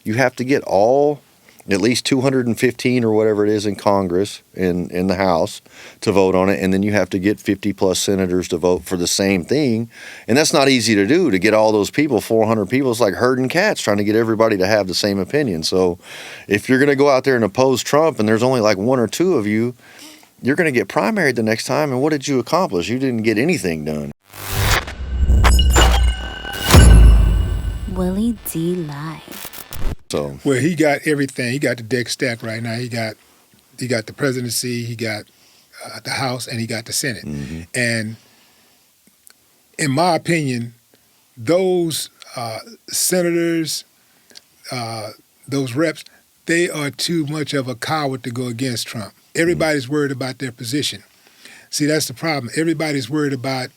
you have to get at least 215 or whatever it is in Congress, in the House, to vote on it, and then you have to get 50-plus senators to vote for the same thing. And that's not easy to do, to get all those people, 400 people. It's like herding cats, trying to get everybody to have the same opinion. So if you're going to go out there and oppose Trump and there's only like one or two of you, you're going to get primaried the next time. And what did you accomplish? You didn't get anything done. Willie D. Live. So, well, he got everything. He got the deck stacked right now. He got the presidency, he got the House, and he got the Senate. mm-hmm. And in my opinion, those senators, those reps, they are too much of a coward to go against Trump. Everybody's worried about their position. See, that's the problem. Everybody's worried about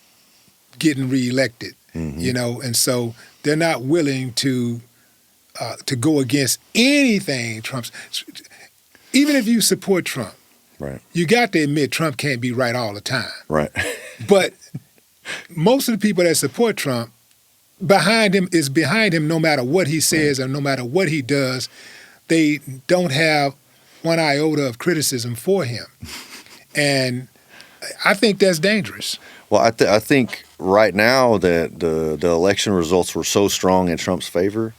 getting reelected, mm-hmm. And so they're not willing to go against anything Trump's. Even if you support Trump, right, you got to admit Trump can't be right all the time. Right. But most of the people that support Trump, behind him no matter what he says or no matter what he does. They don't have one iota of criticism for him. And I think that's dangerous. Well, I think right now that the election results were so strong in Trump's favor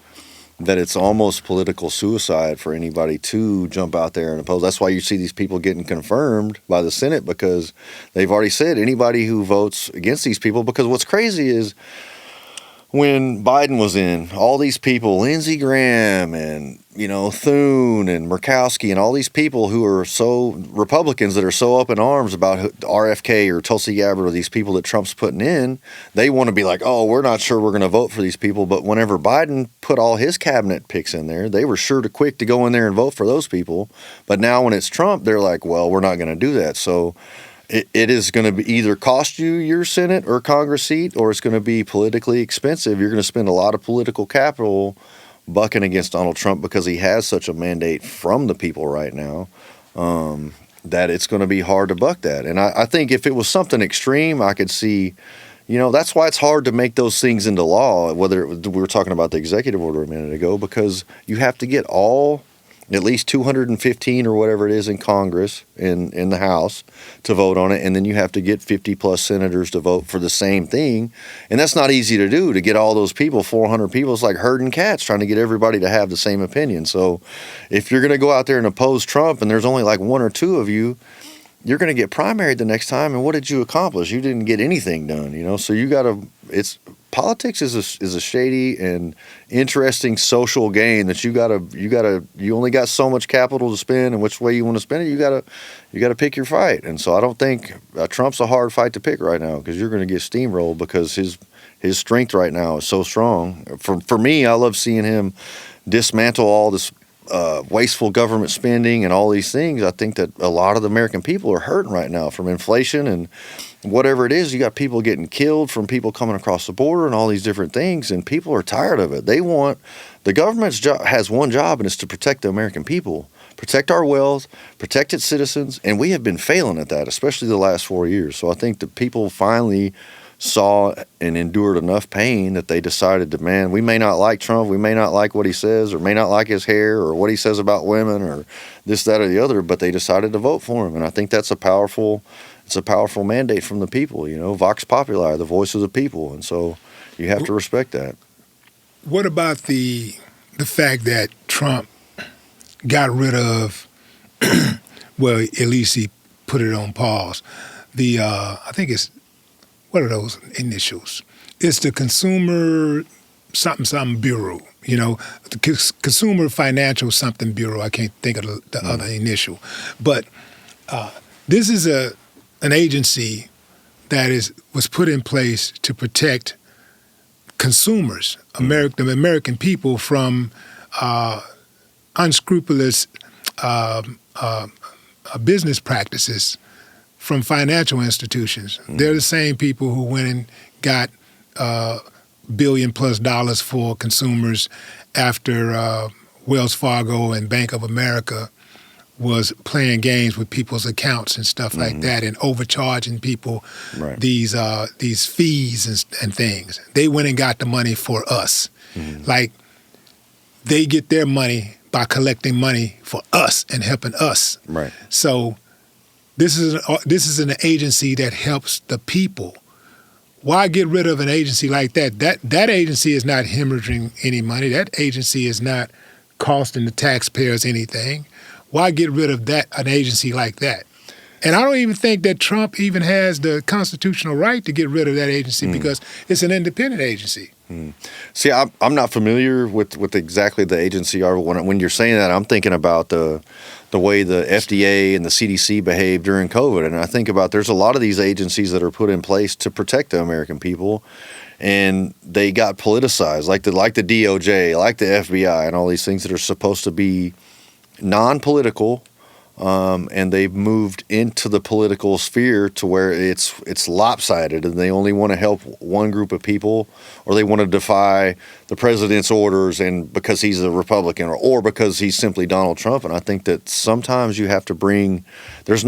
that it's almost political suicide for anybody to jump out there and oppose. That's why you see these people getting confirmed by the Senate, because they've already said anybody who votes against these people. Because what's crazy is when Biden was in, all these people, Lindsey Graham and, Thune and Murkowski and all these people who are so Republicans that are so up in arms about RFK or Tulsi Gabbard or these people that Trump's putting in, they want to be like, oh, we're not sure we're going to vote for these people. But whenever Biden put all his cabinet picks in there, they were sure to quick to go in there and vote for those people. But now when it's Trump, they're like, well, we're not going to do that. So it is going to be either cost you your Senate or Congress seat, or it's going to be politically expensive. You're going to spend a lot of political capital bucking against Donald Trump because he has such a mandate from the people right now that it's going to be hard to buck that. And I think if it was something extreme, I could see, that's why it's hard to make those things into law, we were talking about the executive order a minute ago, because you have to get at least 215 or whatever it is in Congress, in the House, to vote on it, and then you have to get 50-plus senators to vote for the same thing. And that's not easy to do, to get all those people, 400 people. It's like herding cats, trying to get everybody to have the same opinion. So if you're going to go out there and oppose Trump and there's only like one or two of you, you're going to get primaried the next time. And what did you accomplish? You didn't get anything done, So you got to – politics is a shady and interesting social game that you only got so much capital to spend, and which way you want to spend it, you got to pick your fight. And so I don't think Trump's a hard fight to pick right now, because you're going to get steamrolled, because his strength right now is so strong. For me, I love seeing him dismantle all this wasteful government spending and all these things. I think that a lot of the American people are hurting right now from inflation and whatever it is. You got people getting killed from people coming across the border and all these different things, and people are tired of it. The government's job has one job, and it's to protect the American people, protect our wealth, protect its citizens, and we have been failing at that, especially the last 4 years. So I think that people finally saw and endured enough pain that they decided to, man, we may not like Trump, we may not like what he says, or may not like his hair, or what he says about women, or this, that, or the other, but they decided to vote for him. And I think that's a powerful mandate from the people, Vox Populi, the voice of the people. And so you have to respect that. What about the fact that Trump got rid of, well, at least he put it on pause, I think it's, what are those initials? It's the Consumer something Bureau, the Consumer Financial something Bureau. I can't think of the other initial. But this is an agency that was put in place to protect consumers, the American people, from unscrupulous business practices from financial institutions. They're the same people who went and got $1 billion+ for consumers after Wells Fargo and Bank of America was playing games with people's accounts and stuff like that, and overcharging people these fees and things. They went and got the money for us. Like, they get their money by collecting money for us and helping us. Right. So this is an agency that helps the people. Why get rid of an agency like that? That agency is not hemorrhaging any money. That agency is not costing the taxpayers anything. Why get rid of an agency like that? And I don't even think that Trump even has the constitutional right to get rid of that agency because it's an independent agency. See, I'm not familiar with exactly the agency. When you're saying that, I'm thinking about the way the FDA and the CDC behaved during COVID. And I think about there's a lot of these agencies that are put in place to protect the American people, and they got politicized, like the DOJ, like the FBI, and all these things that are supposed to be non-political. And they've moved into the political sphere to where it's lopsided, and they only want to help one group of people, or they want to defy the president's orders, and because he's a Republican, or because he's simply Donald Trump. And I think that sometimes you have to bring. There's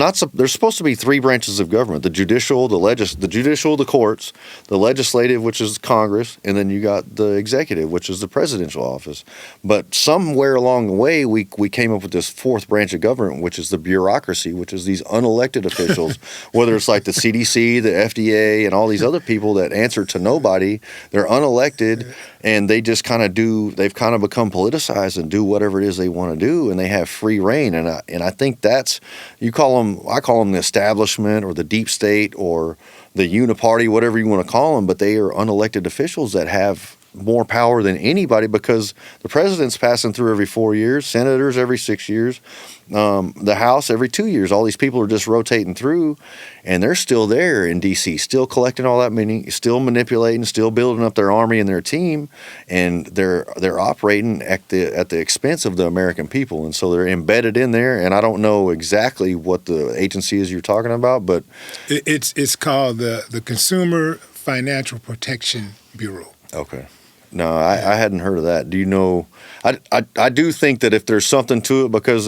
supposed to be three branches of government: the judicial, the courts, the legislative, which is Congress, and then you got the executive, which is the presidential office. But somewhere along the way, we came up with this fourth branch of government, which is the bureaucracy, which is these unelected officials, whether it's like the CDC, the FDA, and all these other people that answer to nobody. They're unelected, and they just they've kind of become politicized and do whatever it is they want to do, and they have free reign. And I think that's, I call them the establishment or the deep state or the uniparty, whatever you want to call them, but they are unelected officials that have more power than anybody, because the president's passing through every 4 years, senators every 6 years, the House every 2 years. All these people are just rotating through, and they're still there in D.C., still collecting all that money, still manipulating, still building up their army and their team, and they're operating at the expense of the American people. And so they're embedded in there, and I don't know exactly what the agency is you're talking about, but it's called the Consumer Financial Protection Bureau. Okay. No, I hadn't heard of that. Do you know? I do think that if there's something to it, because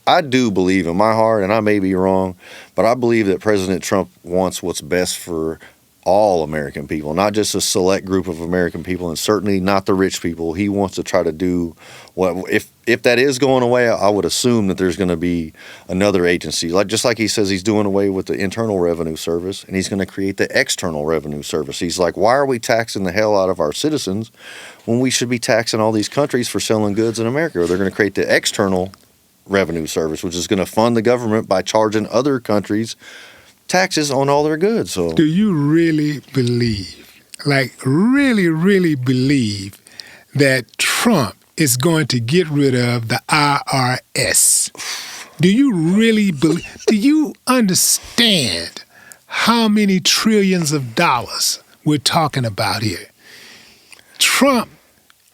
I do believe in my heart, and I may be wrong, but I believe that President Trump wants what's best for all American people, not just a select group of American people, and certainly not the rich people. He wants to try to do what, if that is going away, I would assume that there's going to be another agency, just like he says he's doing away with the Internal Revenue Service, and he's going to create the External Revenue Service. He's like, why are we taxing the hell out of our citizens when we should be taxing all these countries for selling goods in America? Or they're going to create the External Revenue Service, which is going to fund the government by charging other countries taxes on all their goods. So, do you really believe, really believe, that Trump is going to get rid of the IRS? Do you really believe? Do you understand how many trillions of dollars we're talking about here? Trump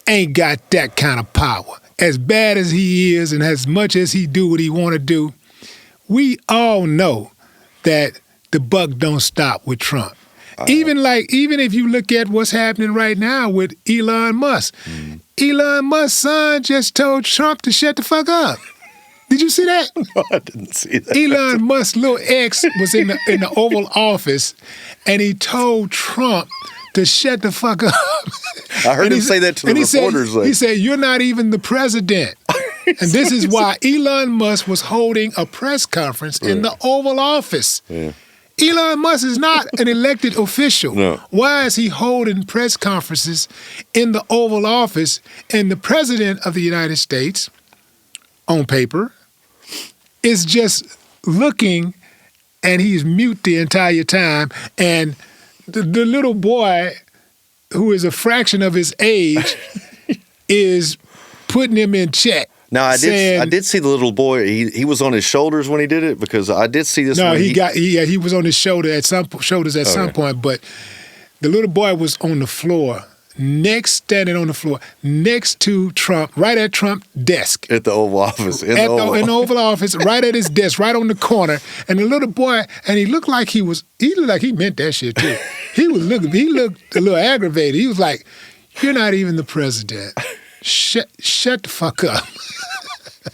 ain't got that kind of power. As bad as he is, and as much as he do what he want to do, we all know that the buck don't stop with Trump. Even if you look at what's happening right now with Elon Musk. Elon Musk's son just told Trump to shut the fuck up. Did you see that? No, I didn't see that. Elon Musk's little ex was in the Oval Office, and he told Trump to shut the fuck up. I heard him say that to the reporters. He said, "You're not even the president." And this is why Elon Musk was holding a press conference in the Oval Office. Yeah. Elon Musk is not an elected official. No. Why is he holding press conferences in the Oval Office? And the president of the United States, on paper, is just looking, and he's mute the entire time. And the little boy, who is a fraction of his age, is putting him in check. Now I did see the little boy. He was on his shoulders when he did it, because I did see this. No, he was on his shoulders at some point, but the little boy was on the floor, standing on the floor next to Trump, right at Trump's desk at the Oval Office. In the Oval Office, right at his desk, right on the corner. And the little boy, and he looked like he meant that shit too. He looked a little aggravated. He was like, "You're not even the president. Shut the fuck up."